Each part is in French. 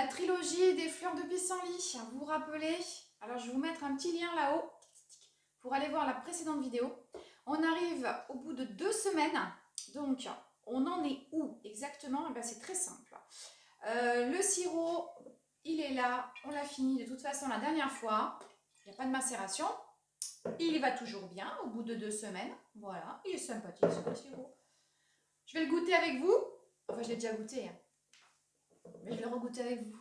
La trilogie des fleurs de pissenlit, vous vous rappelez? Alors je vais vous mettre un petit lien là-haut pour aller voir la précédente vidéo. On arrive au bout de 2 semaines, donc on en est où exactement? Eh bien, c'est très simple. Le sirop, il est là, on l'a fini de toute façon la dernière fois, il n'y a pas de macération. Il va toujours bien au bout de 2 semaines, voilà, il est sympathique ce sirop. Je vais le goûter avec vous, enfin je l'ai déjà goûté, hein. Mais je vais le regoûter avec vous.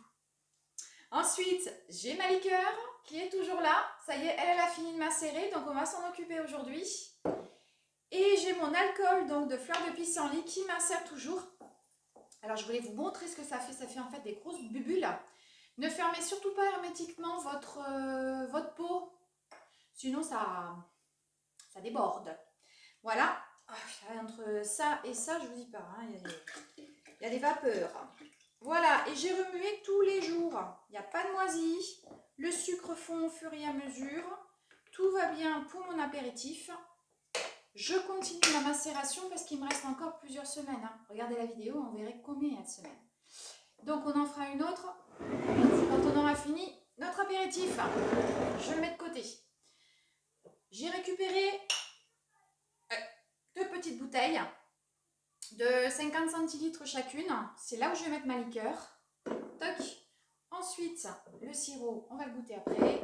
Ensuite, j'ai ma liqueur qui est toujours là. Ça y est, elle a fini de macérer, donc on va s'en occuper aujourd'hui. Et j'ai mon alcool donc de fleurs de pissenlit qui macère toujours. Alors je voulais vous montrer ce que ça fait. Ça fait en fait des grosses bulles. Ne fermez surtout pas hermétiquement votre pot, sinon ça déborde. Voilà. Entre ça et ça, je vous dis pas, hein, il y a des vapeurs. Voilà, et j'ai remué tous les jours. Il n'y a pas de moisi. Le sucre fond au fur et à mesure. Tout va bien pour mon apéritif. Je continue la macération parce qu'il me reste encore plusieurs semaines, hein. Regardez la vidéo, on verrait combien il y a de semaines. Donc on en fera une autre quand on aura fini notre apéritif. Je le mets de côté. J'ai récupéré 2 petites bouteilles de 50 centilitres chacune. C'est là où je vais mettre ma liqueur. Toc. Ensuite, le sirop, on va le goûter après.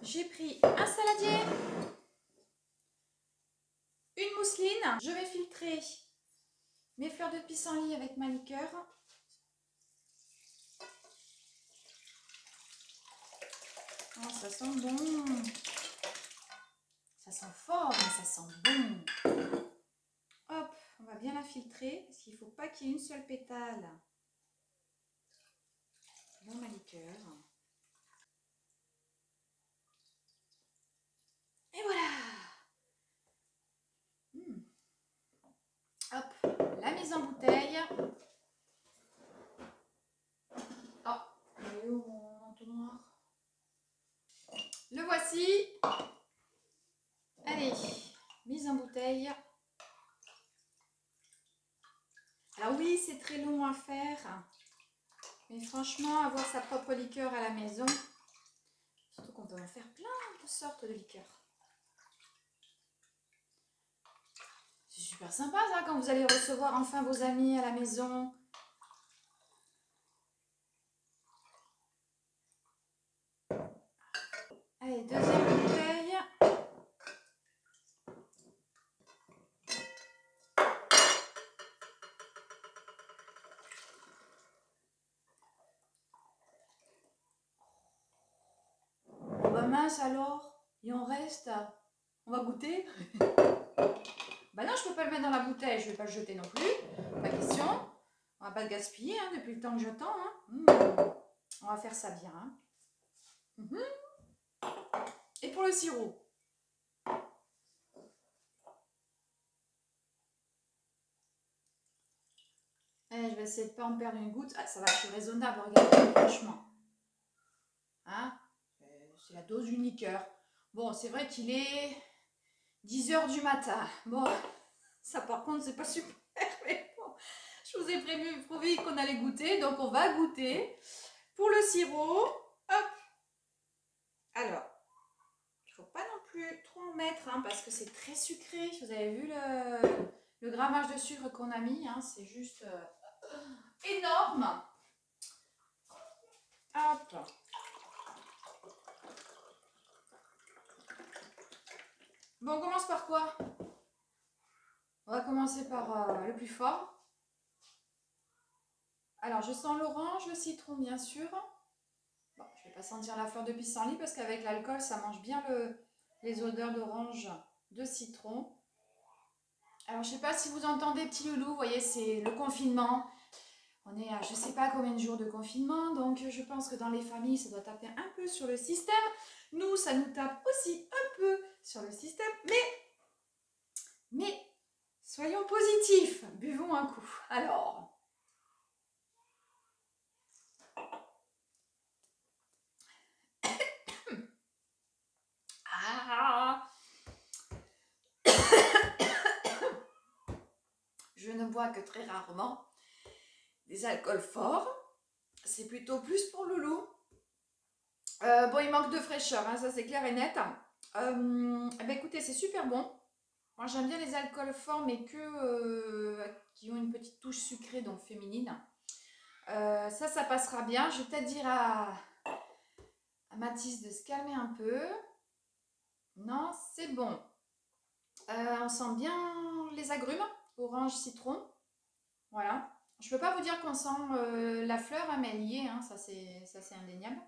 J'ai pris un saladier, une mousseline. Je vais filtrer mes fleurs de pissenlit avec ma liqueur. Oh, ça sent bon. Ça sent fort, mais ça sent bon. Hop, on va bien la filtrer parce qu'il ne faut pas qu'il y ait une seule pétale dans ma liqueur. Et voilà. Hop, la mise en bouteille. Oh, il est où mon entonnoir? Le voici. Allez, mise en bouteille. Alors oui, c'est très long à faire. Mais franchement, avoir sa propre liqueur à la maison, surtout qu'on peut en faire plein de sortes de liqueurs. C'est super sympa ça, quand vous allez recevoir enfin vos amis à la maison. Allez, deuxième bouteille. Oh bah mince alors, il en reste. On va goûter. Bah non, je peux pas le mettre dans la bouteille, je vais pas le jeter non plus. Pas question. On va pas le gaspiller, hein, depuis le temps que j'attends. Hein. On va faire ça bien. Hein. Et pour le sirop. Allez, je vais essayer de ne pas en perdre une goutte. Ah, ça va, je suis raisonnable, regardez, franchement. Hein, c'est la dose d'une liqueur. Bon, c'est vrai qu'il est 10 h du matin. Bon, ça par contre, c'est pas super. Mais bon, je vous ai promis qu'on allait goûter. Donc, on va goûter. Pour le sirop, hop. Alors, il ne faut pas non plus trop en mettre, hein, parce que c'est très sucré. Vous avez vu le grammage de sucre qu'on a mis, hein, c'est juste énorme. Hop. Bon, on commence par quoi? On va commencer par le plus fort. Alors, je sens l'orange, le citron, bien sûr. Bon, je ne vais pas sentir la fleur de pissenlit parce qu'avec l'alcool, ça mange bien les odeurs d'orange, de citron. Alors, je ne sais pas si vous entendez, petit loulou, vous voyez, c'est le confinement. On est à je ne sais pas combien de jours de confinement, donc je pense que dans les familles, ça doit taper un peu sur le système. Nous, ça nous tape aussi un peu sur le système, mais soyons positifs, buvons un coup. Alors, je ne bois que très rarement des alcools forts. c'est plutôt plus pour Loulou. Bon, il manque de fraîcheur, hein, ça c'est clair et net. Eh ben, écoutez, c'est super bon. Moi, j'aime bien les alcools forts, mais qui ont une petite touche sucrée, donc féminine. Ça passera bien. Je vais peut-être dire à Mathis de se calmer un peu. Non, c'est bon. On sent bien les agrumes, orange, citron. Voilà. Je peux pas vous dire qu'on sent la fleur, hein, mais elle y est, hein, ça c'est indéniable.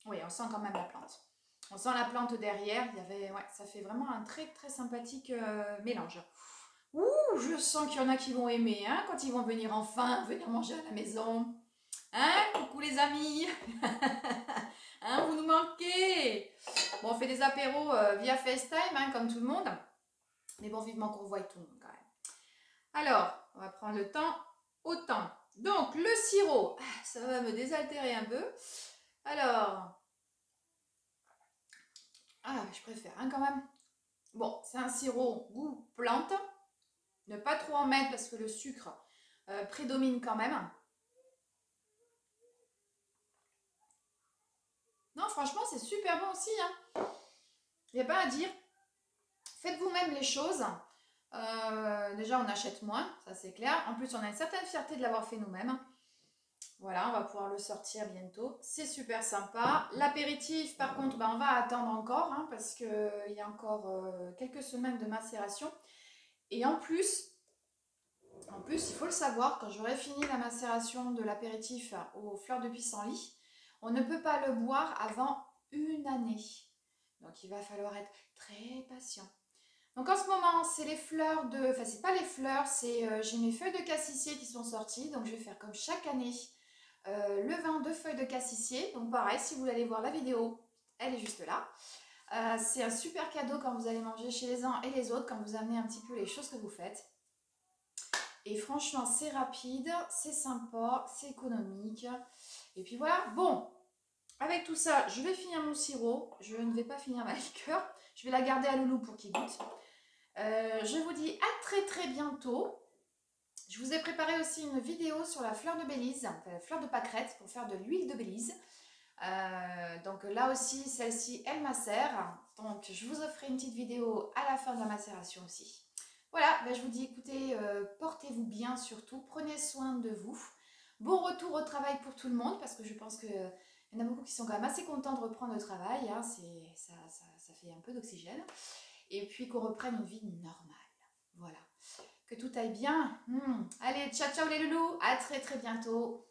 Oui, on sent quand même la plante. On sent la plante derrière. Ouais, ça fait vraiment un très très sympathique mélange. Ouh, je sens qu'il y en a qui vont aimer, hein, quand ils vont venir enfin venir manger à la maison. Hein, coucou les amis. Hein, vous nous manquez. Bon, on fait des apéros via FaceTime, hein, comme tout le monde. Mais bon, vivement qu'on revoie tout le monde quand même. Alors, on va prendre le temps au temps. Donc, le sirop, ça va me désaltérer un peu. Alors, je préfère hein, quand même. Bon, c'est un sirop goût plante. Ne pas trop en mettre parce que le sucre prédomine quand même. Non, franchement, c'est super bon aussi. Il n'y a pas à dire. Faites vous-même les choses. Déjà, on achète moins, ça c'est clair. En plus, on a une certaine fierté de l'avoir fait nous-mêmes. Voilà, on va pouvoir le sortir bientôt. C'est super sympa. L'apéritif, par contre, on va attendre encore hein, parce qu'il y a encore quelques semaines de macération. Et en plus, il faut le savoir, quand j'aurai fini la macération de l'apéritif aux fleurs de pissenlit, on ne peut pas le boire avant une année. Donc, il va falloir être très patient. Donc en ce moment, c'est les fleurs de... Enfin, c'est pas les fleurs, c'est j'ai mes feuilles de cassissier qui sont sorties. Donc je vais faire comme chaque année le vin de feuilles de cassissier. Donc pareil, si vous voulez aller voir la vidéo, elle est juste là. C'est un super cadeau quand vous allez manger chez les uns et les autres, quand vous amenez un petit peu les choses que vous faites. Et franchement, c'est rapide, c'est sympa, c'est économique. Et puis voilà, bon, avec tout ça, je vais finir mon sirop. Je ne vais pas finir ma liqueur. Je vais la garder à Loulou pour qu'il goûte. Je vous dis à très très bientôt. Je vous ai préparé aussi une vidéo sur la fleur de Bélise, enfin, la fleur de pâquerette pour faire de l'huile de Bélise. Donc là aussi, celle-ci, elle macère. Donc je vous offre une petite vidéo à la fin de la macération aussi. Voilà, je vous dis écoutez, portez-vous bien surtout, prenez soin de vous. Bon retour au travail pour tout le monde parce que je pense qu'il y en a beaucoup qui sont quand même assez contents de reprendre le travail. Hein, ça fait un peu d'oxygène. Et puis qu'on reprenne une vie normale. Voilà. Que tout aille bien. Allez, ciao ciao les loulous, à très très bientôt.